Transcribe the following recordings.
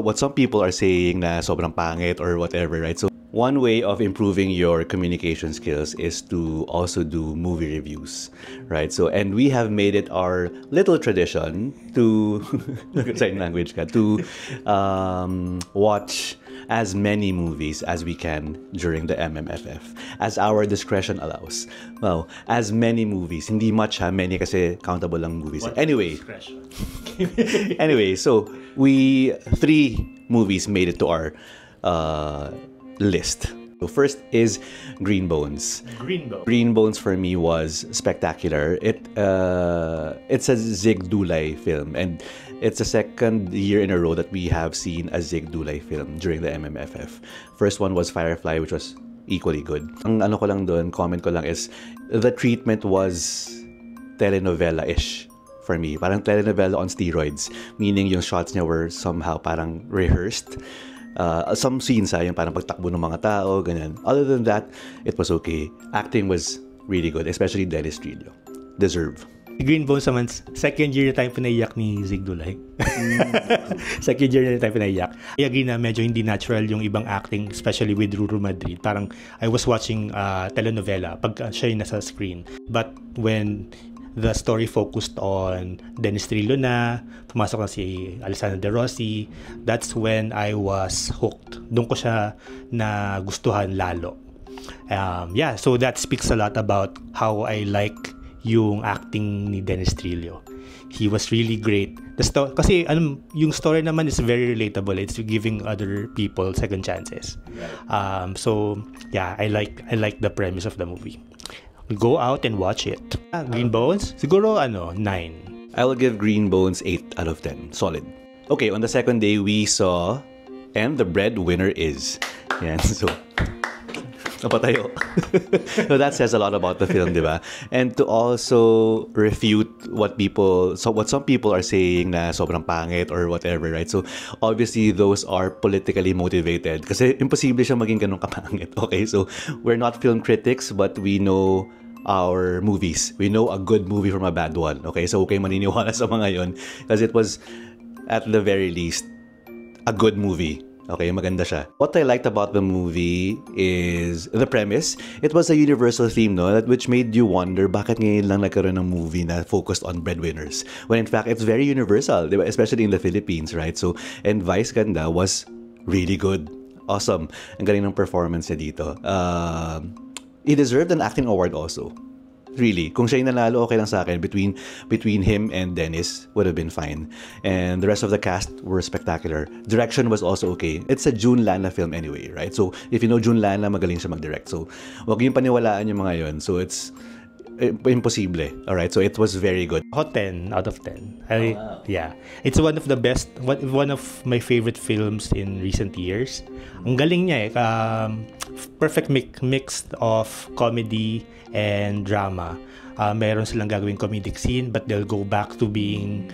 what some people are saying na sobrang pangit or whatever, right? So one way of improving your communication skills is to also do movie reviews, right? So, and we have made it our little tradition to sign language ka, to watch as many movies as we can during the MMFF, as our discretion allows. Well, as many movies, hindi much ha, many kasi countable lang movies. Anyway, anyway, so three movies made it to our list. So first is Green Bones. Green Bones for me was spectacular. It's a Zig Dulay film, and it's the second year in a row that we have seen a Zig Dulay film during the MMFF. First one was Firefly, which was equally good. Ang ano ko lang doon, comment ko lang is the treatment was telenovela-ish for me. Parang telenovela on steroids, meaning yung shots niya were somehow parang rehearsed. Some scenes yung parang pagtakbo ng mga tao, ganyan. Other than that, it was okay. Acting was really good, especially Dennis Trillo. Deserve. Green Bones naman, second year na tayo pinaiyak ni Zig Dulay. Second year na tayo pinaiyak. I agree na medyo hindi natural yung ibang acting, especially with Ruru Madrid. Parang I was watching telenovela pag siya yung nasa screen. But when the story focused on Dennis Trillo na, pumasok na si Alessandra De Rossi, that's when I was hooked. Doon ko siya na gustuhan lalo. Yeah, so that speaks a lot about how I like yung acting ni Dennis Trillo. He was really great. Kasi yung story naman is very relatable. It's giving other people second chances. So yeah, I like the premise of the movie. Go out and watch it. Green Bones, siguro 9. I will give Green Bones 8 out of 10. Solid. Okay, on the second day we saw And the breadwinner is. Yan, so napatayo. So that says a lot about the film, di ba? And to also refute what some people are saying na sobrang pangit or whatever, right? So obviously those are politically motivated kasi imposible siya maging ganun kapangit. Okay, so we're not film critics, but we know our movies. We know a good movie from a bad one. Okay, so okay maniniwala sa mga yon because it was at the very least a good movie. Okay, maganda siya. What I liked about the movie is the premise. It was a universal theme, no? Which made you wonder, bakit ngayon lang nagkaroon ng movie na focused on breadwinners? When in fact, it's very universal, diba? Especially in the Philippines, right? So, and Vice Ganda was really good. Awesome. Ang galing ng performance niya dito. He deserved an acting award also. Really, kung siya yung nanalo, okay lang sa akin. Between him and Dennis would have been fine. And the rest of the cast were spectacular. Direction was also okay. It's a June Lana film anyway, right? So, if you know June Lana, magaling siya mag-direct. So, wag yung paniwalaan yung mga yon. So, it's imposible. Alright, so it was very good. 10 out of 10. Yeah. It's one of the best, one of my favorite films in recent years. Ang galing niya perfect mix of comedy and drama. Meron silang gagawing comedic scene, but they'll go back to being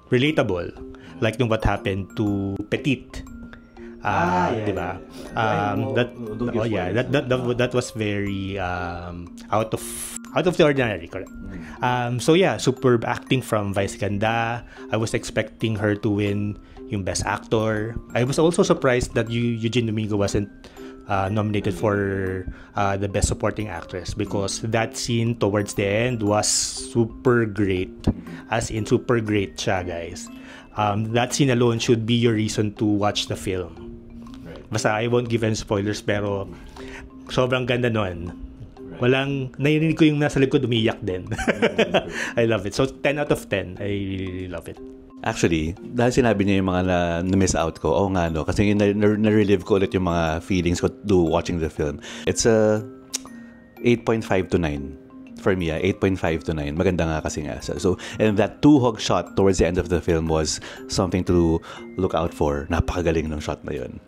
relatable. Like what happened to Petite. Diba? That was very out of the ordinary, correct? So yeah, superb acting from Vice Ganda. I was expecting her to win yung Best Actor. I was also surprised that Eugene Domingo wasn't nominated for the Best Supporting Actress, because that scene towards the end was super great. As in, super great siya, guys. That scene alone should be your reason to watch the film. Basta I won't give any spoilers, pero sobrang ganda nun. Narinig ko yung nasa likod, umiyak din. I love it. So 10 out of 10. I really love it. Actually, dahil sinabi niya yung mga na-miss out ko, nga no, kasi na-relive ko ulit yung mga feelings ko watching the film. It's a 8.5 to 9. For me, 8.5 to 9. Maganda nga kasi nga. So, and that two-hog shot towards the end of the film was something to look out for. Napakagaling ng shot na yun.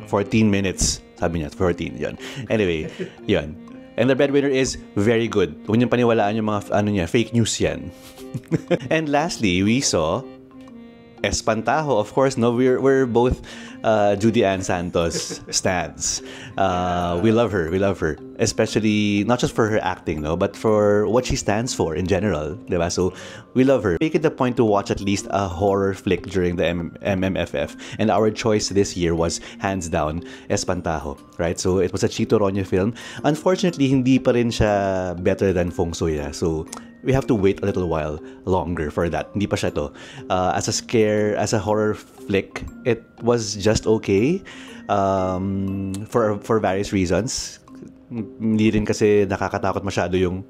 14 minutes. Sabi niya, 14. Yun. Anyway, yun. And the breadwinner is very good. Huwag niyong paniwalaan yung mga fake news yan. And lastly, we saw Espantajo, of course. No, we're both Judy Ann Santos stans. We love her. We love her, especially not just for her acting, no, but for what she stands for in general, diba? So we love her. Make it a point to watch at least a horror flick during the MMFF, and our choice this year was hands down Espantajo, right? So it was a Chito Ronyo film. Unfortunately, hindi pa rin siya better than Feng Shui. So we have to wait a little while longer for that. Hindi pa siya to. As a scare, as a horror flick, it was just okay. For various reasons. Hindi rin kasi nakakatakot masyado yung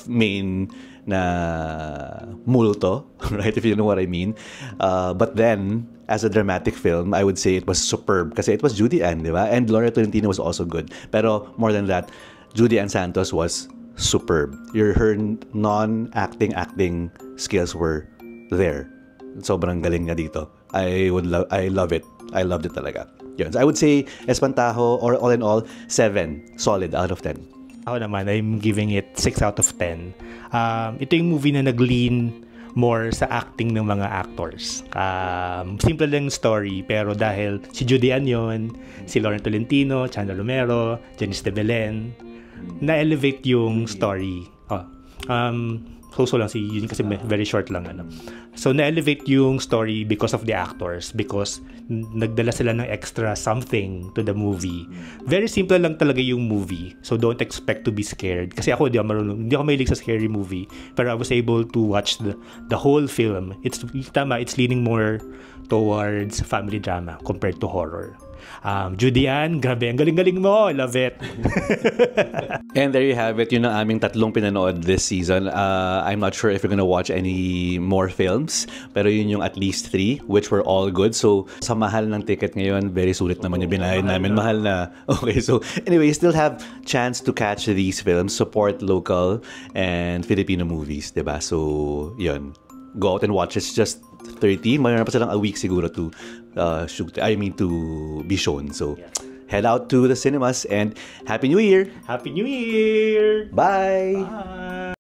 main na multo, right? If you know what I mean. But then, as a dramatic film, I would say it was superb kasi it was Judy Ann, di ba? And Gloria Tolentino was also good. Pero more than that, Judy Ann Santos was superb. Her non-acting skills were there. Sobrang galing niya dito. I love it. I loved it talaga. Yun. So I would say Espantajo, or all in all, 7 solid out of 10. Ako naman, I'm giving it 6 out of 10. Ito yung movie na nag-lean more sa acting ng mga actors. Simple lang story, pero dahil si Judy Ann yun, si Lauren Tolentino, Chana Romero, Janice de Belen, na-elevate yung story. So lang si yun kasi very short lang. So na-elevate yung story because of the actors, because nagdala sila ng extra something to the movie. Very simple lang talaga yung movie. So don't expect to be scared. Kasi ako, hindi ako mahilig sa scary movie. Pero I was able to watch the whole film. It's leaning more towards family drama compared to horror. Judy Ann, grabe, ang galing-galing mo. I love it. And there you have it. Yun ang aming tatlong pinanood this season. I'm not sure if we're gonna watch any more films, pero yun yung at least 3, which were all good. So, sa mahal ng ticket ngayon, very sulit naman yung binayad namin. Mahal na. Okay, so anyway, you still have chance to catch these films. Support local and Filipino movies, diba? So, yun. Go out and watch. It's just 30. Mayroon pa silang a week siguro to to be shown. So, head out to the cinemas and Happy New Year! Happy New Year! Bye! Bye!